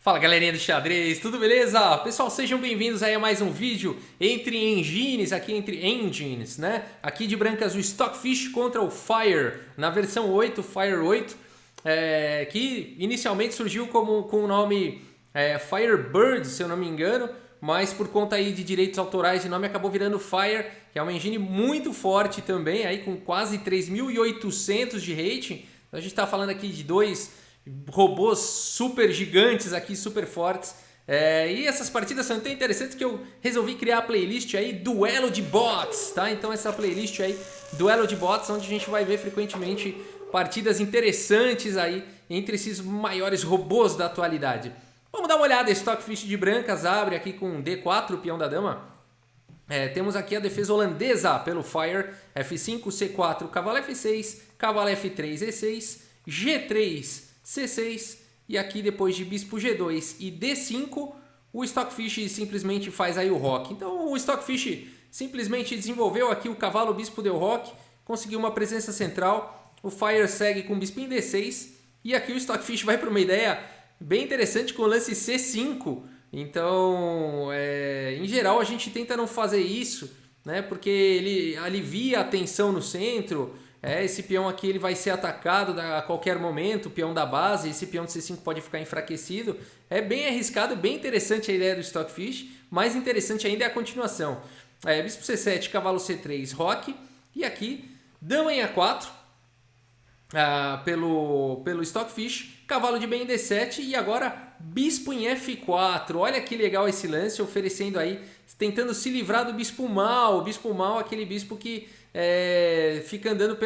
Fala galerinha do xadrez, tudo beleza? Pessoal, sejam bem-vindos aí a mais um vídeo entre engines, né? Aqui de brancas o Stockfish contra o Fire, na versão 8, Fire 8, que inicialmente surgiu com o nome Firebird, se eu não me engano, mas por conta aí de direitos autorais de nome acabou virando Fire, que é uma engine muito forte também, aí com quase 3.800 de rating. Então a gente está falando aqui de dois robôs super gigantes aqui, super fortes. E essas partidas são tão interessantes que eu resolvi criar a playlist aí Duelo de Bots, tá? Então essa playlist aí, Duelo de Bots, onde a gente vai ver frequentemente partidas interessantes aí entre esses maiores robôs da atualidade. Vamos dar uma olhada, Stockfish de brancas abre aqui com D4, o peão da dama. Temos aqui a defesa holandesa pelo Fire, F5, C4, cavalo F6, cavalo F3, E6, G3, C6 e aqui depois de bispo G2 e D5, o Stockfish simplesmente faz aí o rock. Então o Stockfish simplesmente desenvolveu aqui o cavalo, o bispo deu rock, conseguiu uma presença central, o Fire segue com o bispo em D6 e aqui o Stockfish vai para uma ideia bem interessante com o lance C5. Então, em geral a gente tenta não fazer isso, né? Porque ele alivia a tensão no centro. Esse peão aqui ele vai ser atacado a qualquer momento, o peão da base, esse peão de C5 pode ficar enfraquecido. É bem arriscado, bem interessante a ideia do Stockfish, mais interessante ainda é a continuação. Bispo C7, cavalo C3, roque, e aqui dama em A4 pelo Stockfish, cavalo de bem em D7 e agora bispo em F4. Olha que legal esse lance, oferecendo aí, tentando se livrar do bispo mal. O bispo mal é aquele bispo que fica andando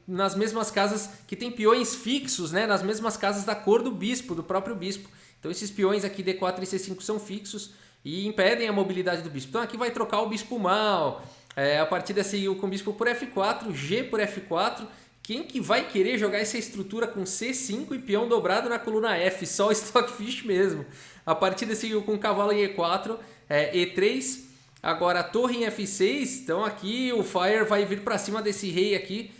nas mesmas casas, que tem peões fixos, né? Nas mesmas casas da cor do bispo, do próprio bispo. Então esses peões aqui D4 e C5 são fixos e impedem a mobilidade do bispo. Então aqui vai trocar o bispo mal. A partida seguiu com o bispo por F4, G por F4. Quem que vai querer jogar essa estrutura com C5 e peão dobrado na coluna F? Só o Stockfish mesmo. A partida seguiu com cavalo em E4, E3, agora torre em F6. Então aqui o Fire vai vir para cima desse rei aqui,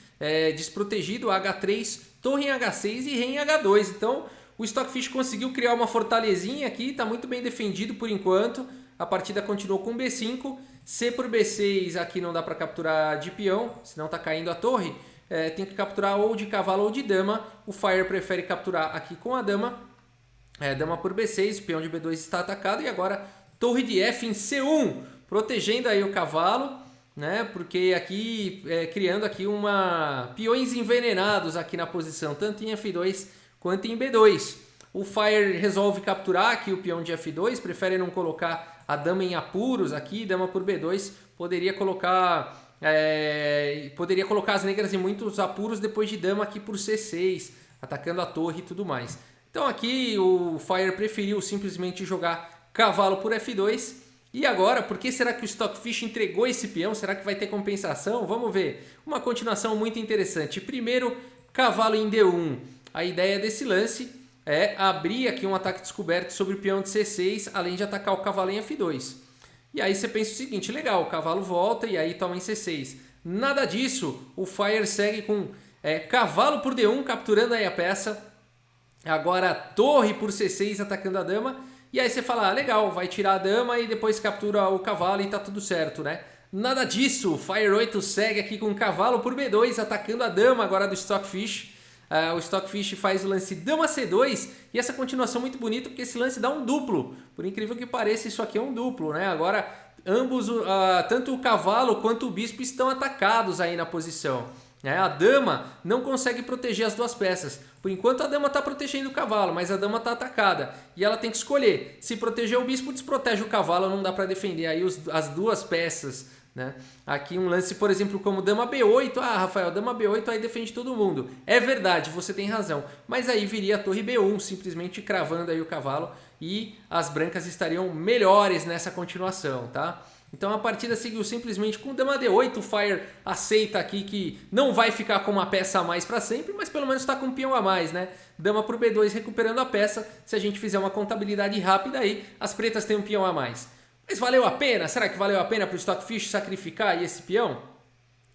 desprotegido, H3, torre em H6 e rei em H2. Então o Stockfish conseguiu criar uma fortalezinha aqui, está muito bem defendido por enquanto. A partida continuou com B5, C por B6, aqui não dá para capturar de peão, senão está caindo a torre. Tem que capturar ou de cavalo ou de dama. O Fire prefere capturar aqui com a dama. Dama por B6, o peão de B2 está atacado. E agora torre de F em C1, protegendo aí o cavalo, né? Porque aqui, criando aqui peões envenenados aqui na posição, tanto em F2 quanto em B2. O Fire resolve capturar aqui o peão de F2, prefere não colocar a dama em apuros aqui, dama por B2, poderia colocar as negras em muitos apuros depois de dama aqui por C6, atacando a torre e tudo mais. Então aqui o Fire preferiu simplesmente jogar cavalo por F2. E agora, por que será que o Stockfish entregou esse peão? Será que vai ter compensação? Vamos ver. Uma continuação muito interessante. Primeiro, cavalo em D1. A ideia desse lance é abrir aqui um ataque descoberto sobre o peão de C6, além de atacar o cavalo em F2. E aí você pensa o seguinte, legal, o cavalo volta e aí toma em C6. Nada disso, o Fire segue com cavalo por D1, capturando aí a peça. Agora torre por C6, atacando a dama. E aí você fala, legal, vai tirar a dama e depois captura o cavalo e tá tudo certo, né? Nada disso, o Fire 8 segue aqui com cavalo por B2, atacando a dama agora do Stockfish. O Stockfish faz o lance dama C2 e essa continuação muito bonita porque esse lance dá um duplo. Por incrível que pareça, isso aqui é um duplo, né? Agora ambos, tanto o cavalo quanto o bispo estão atacados aí na posição. A dama não consegue proteger as duas peças. Por enquanto a dama está protegendo o cavalo, mas a dama está atacada. E ela tem que escolher. Se proteger o bispo, desprotege o cavalo, não dá para defender aí as duas peças, né? Aqui um lance, por exemplo, como dama B8. Rafael, dama B8 aí defende todo mundo. É verdade, você tem razão. Mas aí viria a torre B1, simplesmente cravando aí o cavalo. E as brancas estariam melhores nessa continuação, tá? Então a partida seguiu simplesmente com dama D8. O Fire aceita aqui que não vai ficar com uma peça a mais para sempre, mas pelo menos está com um peão a mais, né? Dama por B2 recuperando a peça. Se a gente fizer uma contabilidade rápida aí, as pretas têm um peão a mais. Mas valeu a pena? Será que valeu a pena para o Stockfish sacrificar aí esse peão?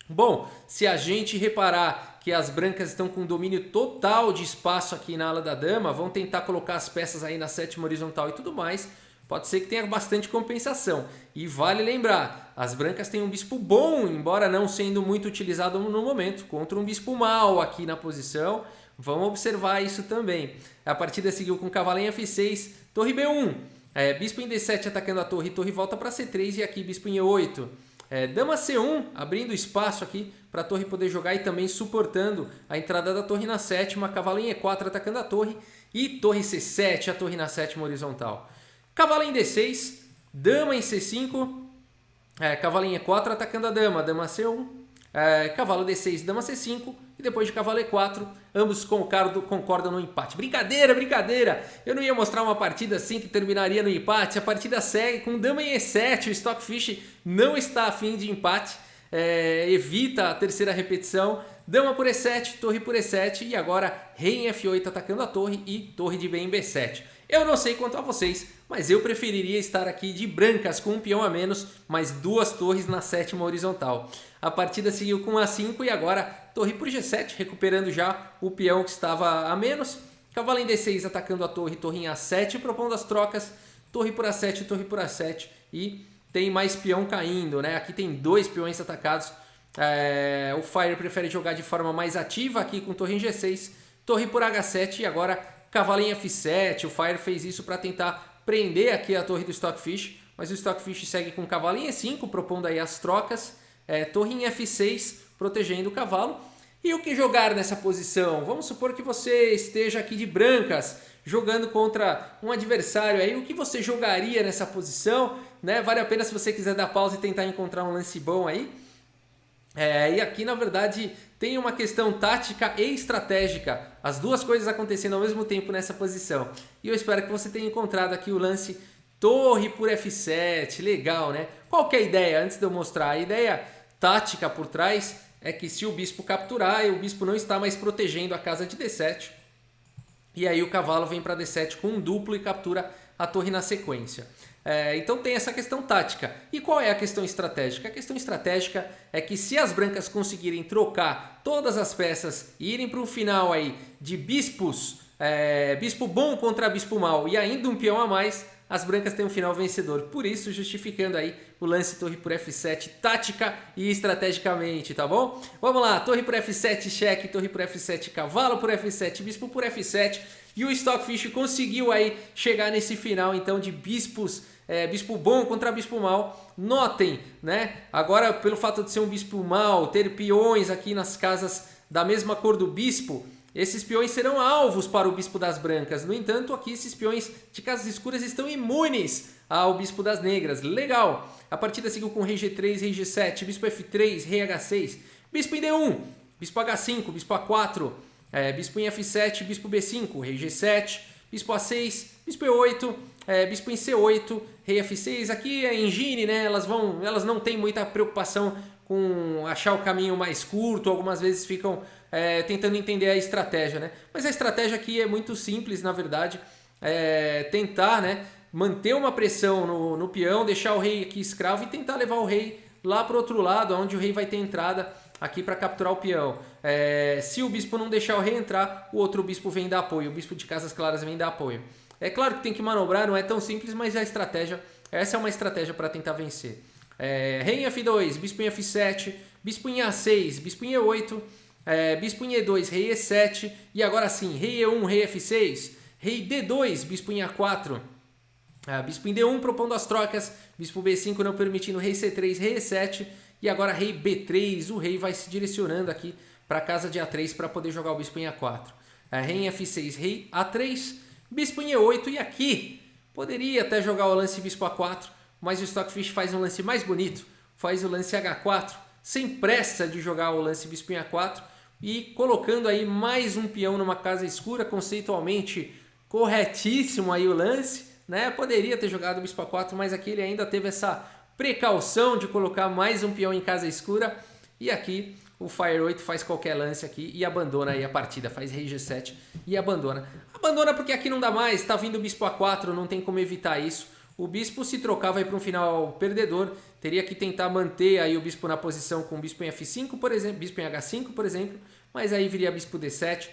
Bom, se a gente reparar que as brancas estão com domínio total de espaço aqui na ala da dama, vão tentar colocar as peças aí na sétima horizontal e tudo mais, pode ser que tenha bastante compensação. E vale lembrar, as brancas têm um bispo bom, embora não sendo muito utilizado no momento, contra um bispo mau aqui na posição. Vamos observar isso também. A partida seguiu com cavalo em F6, torre B1, bispo em D7 atacando a torre, torre volta para C3 e aqui bispo em E8. Dama C1, abrindo espaço aqui para a torre poder jogar e também suportando a entrada da torre na sétima, cavalo em E4 atacando a torre e torre C7, a torre na sétima horizontal. Cavalo em D6, dama em C5, cavalo em E4 atacando a dama C1, cavalo D6, dama C5 e depois de cavalo E4, ambos concordam no empate. Brincadeira, brincadeira! Eu não ia mostrar uma partida assim que terminaria no empate. A partida segue com dama em E7, o Stockfish não está afim de empate, evita a terceira repetição. Dama por E7, torre por E7 e agora rei em F8 atacando a torre e torre de B em B7. Eu não sei quanto a vocês, mas eu preferiria estar aqui de brancas com um peão a menos, mais duas torres na sétima horizontal. A partida seguiu com A5 e agora torre por G7, recuperando já o peão que estava a menos. Cavalo em D6 atacando a torre, torre em A7, propondo as trocas, torre por A7, torre por A7 e tem mais peão caindo, né? Aqui tem dois peões atacados. O Fire prefere jogar de forma mais ativa aqui com torre em G6, torre por H7 e agora cavalo em F7. O Fire fez isso para tentar prender aqui a torre do Stockfish, mas o Stockfish segue com cavalo em E5, propondo aí as trocas, torre em F6, protegendo o cavalo. E o que jogar nessa posição? Vamos supor que você esteja aqui de brancas, jogando contra um adversário aí. O que você jogaria nessa posição? Né? Vale a pena se você quiser dar pausa e tentar encontrar um lance bom aí. E aqui, na verdade, tem uma questão tática e estratégica. As duas coisas acontecendo ao mesmo tempo nessa posição. E eu espero que você tenha encontrado aqui o lance torre por F7. Legal, né? Qual que é a ideia? Antes de eu mostrar, a ideia tática por trás é que se o bispo capturar, o bispo não está mais protegendo a casa de D7. E aí o cavalo vem para D7 com um duplo e captura a torre na sequência. Então tem essa questão tática. E qual é a questão estratégica? A questão estratégica é que se as brancas conseguirem trocar todas as peças e irem para um final aí de bispos, bispo bom contra bispo mau e ainda um peão a mais, as brancas têm um final vencedor. Por isso, justificando aí o lance torre por F7, tática e estrategicamente, tá bom? Vamos lá, torre por F7, cheque, torre por F7, cavalo por F7, bispo por F7. E o Stockfish conseguiu aí chegar nesse final, então, de bispos, bispo bom contra bispo mau. Notem, né? Agora, pelo fato de ser um bispo mau, ter peões aqui nas casas da mesma cor do bispo, esses peões serão alvos para o bispo das brancas. No entanto, aqui esses peões de casas escuras estão imunes ao bispo das negras. Legal! A partida seguiu com rei G3, rei G7, bispo F3, rei H6, bispo em D1, bispo H5, bispo A4, bispo em F7, bispo B5, rei G7, bispo A6, bispo E8, bispo em C8, rei F6. Aqui é engine, né? Elas não têm muita preocupação com achar o caminho mais curto, algumas vezes ficam tentando entender a estratégia, né? Mas a estratégia aqui é muito simples, na verdade, tentar, né, manter uma pressão no peão, deixar o rei aqui escravo e tentar levar o rei lá para o outro lado, onde o rei vai ter entrada aqui para capturar o peão. Se o bispo não deixar o rei entrar, o outro bispo vem dar apoio, o bispo de casas claras vem dar apoio. É claro que tem que manobrar, não é tão simples, mas essa é uma estratégia para tentar vencer. Rei em F2, bispo em F7, bispo em A6, bispo em E8, bispo em E2, rei E7 e agora sim, rei E1, rei F6, rei D2, bispo em A4, bispo em D1 propondo as trocas, bispo B5 não permitindo, rei C3, rei E7 e agora rei B3, o rei vai se direcionando aqui para a casa de A3 para poder jogar o bispo em A4. Rei em F6, rei A3, bispo em E8 e aqui poderia até jogar o lance bispo A4, mas o Stockfish faz um lance mais bonito, faz o lance H4, sem pressa de jogar o lance bispo em A4 e colocando aí mais um peão numa casa escura, conceitualmente corretíssimo aí o lance, né? Poderia ter jogado o bispo A4, mas aqui ele ainda teve essa precaução de colocar mais um peão em casa escura e aqui o Fire 8 faz qualquer lance aqui e abandona aí a partida, faz rei G7 e abandona. Abandona porque aqui não dá mais, tá vindo o bispo A4, não tem como evitar isso. O bispo se trocar vai para um final perdedor, teria que tentar manter aí o bispo na posição com o bispo em F5, por exemplo, bispo em H5, por exemplo, mas aí viria bispo D7,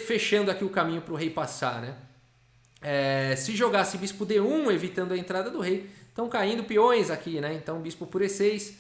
fechando aqui o caminho para o rei passar, né? Se jogasse bispo D1, evitando a entrada do rei, estão caindo peões aqui, né? Então bispo por E6,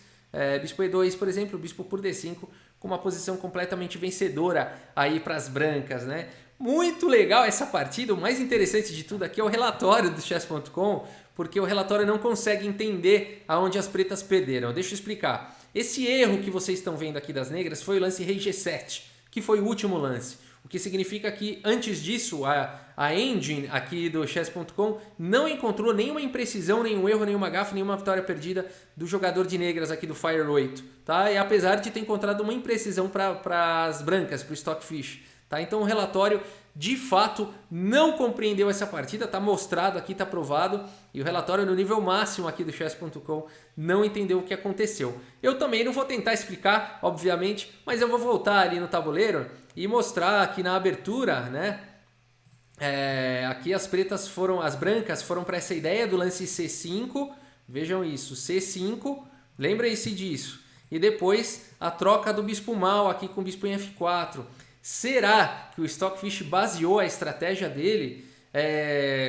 bispo E2, por exemplo, bispo por D5, com uma posição completamente vencedora aí para as brancas, né? Muito legal essa partida. O mais interessante de tudo aqui é o relatório do chess.com, porque o relatório não consegue entender aonde as pretas perderam. Deixa eu explicar. Esse erro que vocês estão vendo aqui das negras foi o lance rei G7, que foi o último lance. O que significa que antes disso a engine aqui do chess.com não encontrou nenhuma imprecisão, nenhum erro, nenhuma gafe, nenhuma vitória perdida do jogador de negras aqui do Fire 8. Tá? E apesar de ter encontrado uma imprecisão para as brancas, para o Stockfish. Tá? Então o relatório de fato não compreendeu essa partida, está mostrado aqui, está provado, e o relatório no nível máximo aqui do chess.com não entendeu o que aconteceu. Eu também não vou tentar explicar, obviamente, mas eu vou voltar ali no tabuleiro e mostrar aqui na abertura, né? Aqui as brancas foram para essa ideia do lance C5, vejam isso, C5, lembrem-se disso, e depois a troca do bispo mal aqui com o bispo em F4. Será que o Stockfish baseou a estratégia dele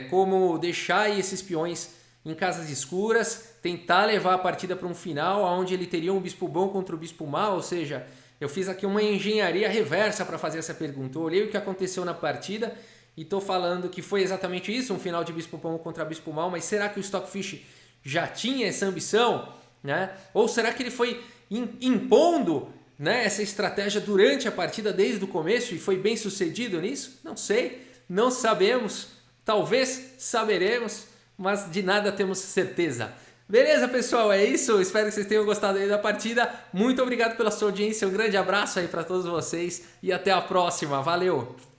como deixar esses peões em casas escuras, tentar levar a partida para um final onde ele teria um bispo bom contra o bispo mau? Ou seja, eu fiz aqui uma engenharia reversa para fazer essa pergunta. Eu olhei o que aconteceu na partida e estou falando que foi exatamente isso, um final de bispo bom contra bispo mau, mas será que o Stockfish já tinha essa ambição? Né? Ou será que ele foi impondo, né, essa estratégia durante a partida desde o começo e foi bem sucedido nisso? Não sei, não sabemos, talvez saberemos, mas de nada temos certeza. Beleza, pessoal? É isso. Espero que vocês tenham gostado aí da partida. Muito obrigado pela sua audiência. Um grande abraço aí para todos vocês e até a próxima. Valeu!